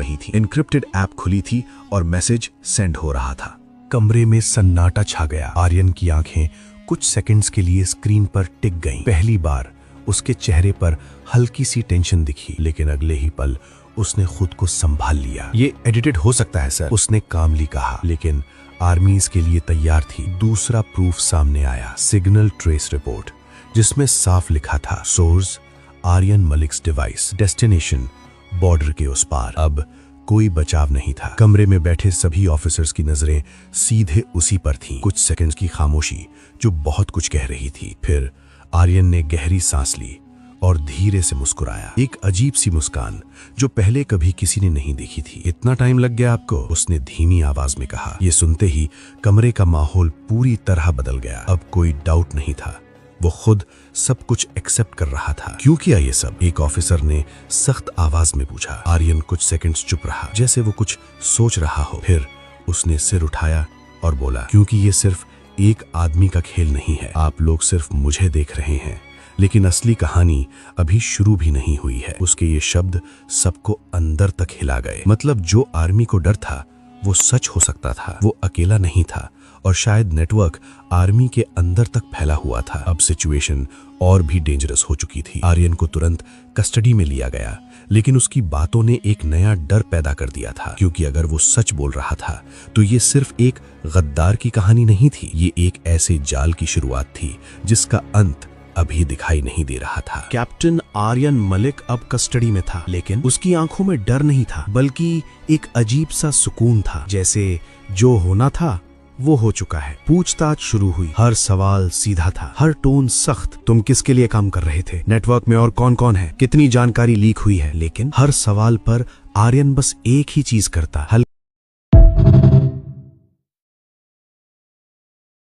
रही थी। Encrypted app खुली थी और मैसेज सेंड हो रहा था। कमरे में सन्नाटा छा गया। आर्यन की आंखें कुछ सेकंड्स के लिए स्क्रीन पर टिक गईं। पहली बार उसके चेहरे पर हल्की सी टेंशन दिखी, लेकिन अगले ही पल उसने खुद को संभाल लिया। ये एडिटेड हो सकता है सर, उसने कामली कहा, लेकिन आर्मी इसके लिए तैयार थी। दूसरा प्रूफ सामने आया, सिग्नल ट्रेस रिपोर्ट, जिसमें साफ लिखा था source Aryan Malik's device, destination border के उस पार। अब कोई बचाव नहीं था। कमरे में बैठे सभी ऑफिसर्स की नजरें सीधे उसी पर थीं। कुछ सेकंड्स की खामोशी जो बहुत कुछ कह रही थी। फिर आर्यन ने गहरी सांस ली और धीरे से मुस्कुराया, एक अजीब सी मुस्कान जो पहले कभी किसी ने नहीं देखी थी। इतना टाइम लग गया आपको? उसने धीमी आवाज में कहा। यह सुनते ही कमरे का माहौल पूरी तरह बदल गया। अब कोई डाउट नहीं था, वो खुद सब कुछ एक्सेप्ट कर रहा था। क्यों किया ये सब? एक ऑफिसर ने सख्त आवाज में पूछा। आर्यन कुछ सेकंड्स चुप रहा, जैसे वो कुछ सोच रहा हो। फिर उसने सिर उठाया और बोला, क्योंकि ये सिर्फ एक आदमी का खेल नहीं है। आप लोग सिर्फ मुझे देख रहे हैं, लेकिन असली कहानी अभी शुरू भी नहीं हुई है। उसके ये शब्द सबको अंदर तक हिला गए। मतलब जो आर्मी को डर था वो सच हो सकता था। वो अकेला नहीं था और शायद नेटवर्क आर्मी के अंदर तक फैला हुआ था। अब सिचुएशन और भी डेंजरस हो चुकी थी। आर्यन को तुरंत कस्टडी में लिया गया, लेकिन उसकी बातों ने एक नया डर पैदा कर दिया था, क्योंकि अगर वो सच बोल रहा था तो ये सिर्फ एक गद्दार की कहानी नहीं थी। ये एक ऐसे जाल की शुरुआत थी जिसका अंत अभी दिखाई नहीं दे रहा था। कैप्टन आर्यन मलिक अब कस्टडी में था, लेकिन उसकी आंखों में डर नहीं था, बल्कि एक अजीब सा सुकून था, जैसे जो होना था वो हो चुका है। पूछताछ शुरू हुई। हर सवाल सीधा था, हर टोन सख्त। तुम किसके लिए काम कर रहे थे? नेटवर्क में और कौन कौन है? कितनी जानकारी लीक हुई है? लेकिन हर सवाल पर आर्यन बस एक ही चीज करता,